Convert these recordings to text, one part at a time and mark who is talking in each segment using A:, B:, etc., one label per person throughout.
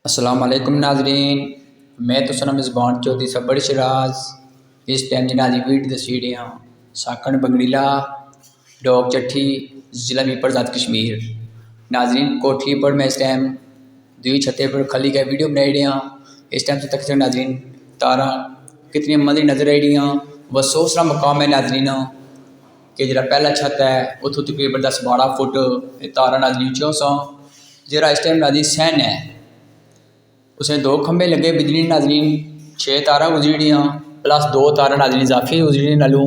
A: अस्सलाम वालेकुम नाजरीन, मैं तो सना मिज़बान चौधरी सबर शराज। इस टाइम जनाजी वीट दसीड़े साकण बंगड़ीला डॉग चट्ठी ज़िला मीपर ज़ात कश्मीर। नाजरीन कोठी पर मैं इस टाइम दुई छत्ते पर खली का वीडियो बनाई रहा। इस टाइम से तक नाजरीन तारा कितनी मंदी नजर आई रही वह सोसरा मकाम है नाजरीन कि जरा पहला छत है उतों तकरीबन 10-12 फुट तारा नाजरीन चौ सौ जरा इस टाइम नाजरीन सहन है उसमें 2 खंबे लगे बिजली नाजरीन 6 तारा गुजरियाँ प्लस 2 तारा नाजरीन इजाफी गुजरी नालू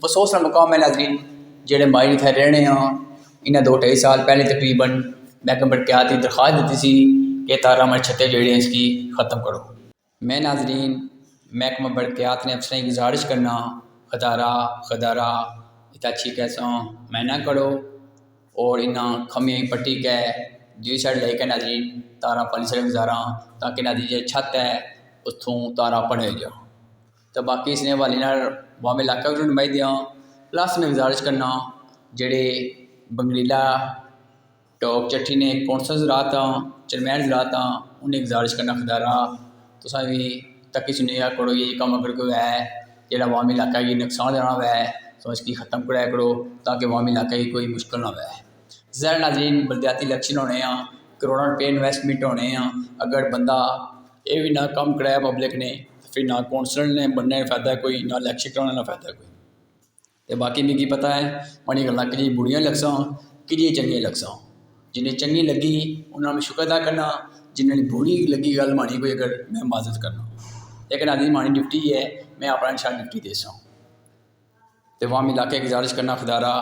A: वो सोसरा मकाम है नाजरीन जेड़े माई इतने रहने इन्हें 2-2.5 साल पहले तकरीबन महकमा बरक़यात की दरख्वास्त दी थी कि तारा हमारे छतें जड़े इसकी ख़त्म करो। मैं नाजरीन महकमा बरक़यात ने अफसर की गुजारिश करना खदारा इतना अच्छी कैसा मैं ना करो और इन्ना खमी पट्टी कै दूसरी साइड लेकर नाजरीन तारा पाली साइड गुजारा ताकि नाजरीन छत है उतों तारा पड़े जाओ। तो बाकी इसने हवाले वाम इलाका भी नुमाई दिया प्लस में गुजारिश करना जेड़े बंगड़ीला टॉक चट्ठी ने कौंसल ज़रात चरमैन ज़रात उन्हें गुजारिश करना खदारा तुसा भी तकी सुनिया करो ये कम अगर कोई है जेड़ा वाम इलाका की नुकसान देना है तो इसकी ख़त्म कराया करो ताकि वाम इलाका की कोई मुश्किल ना हो। ज़रा नाजरीन बलदियाती इलेक्शन होने करोड़ों रुपये इन्वेस्टमेंट होने अगर बंदा ये भी ना कम कराया पब्लिक ने तो फिर ना कौंसल ने बनने का फायदा कोई ना इलेक्शन कराने का फायदा कोई। तो बाकी मिगी पता है माड़ी गल्लां कि बुरियां लगसा कि चंगियां लगसा जिन्हें चंगी लगी उन्होंने शुक्र अदा करना जिन्हें बुरी लगी गल माड़ी कोई अगर मैं माजत करना लेकिन आदि माड़ी ड्यूटी है मैं अपना इंशाल्लाह ड्यूटी दे सा। तो वाम इलाके की गुजारिश करना खदारा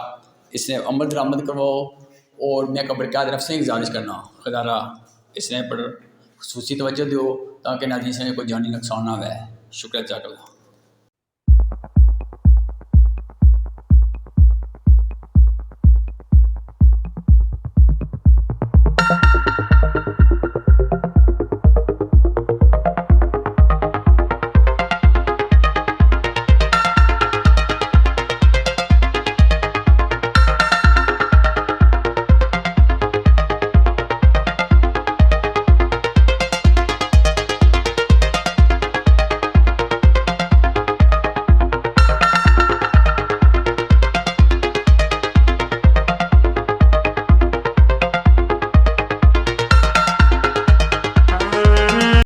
A: इसने अमल दरामद करवाओ और मैं कब्र क्या तरफ से गुजारिश करना खदारा इसने पर खसूसी तवज्जो दो ताकि नाज़रीन से कोई जानी नुकसान ना हो। शुक्रिया जज़ाकल्लाह।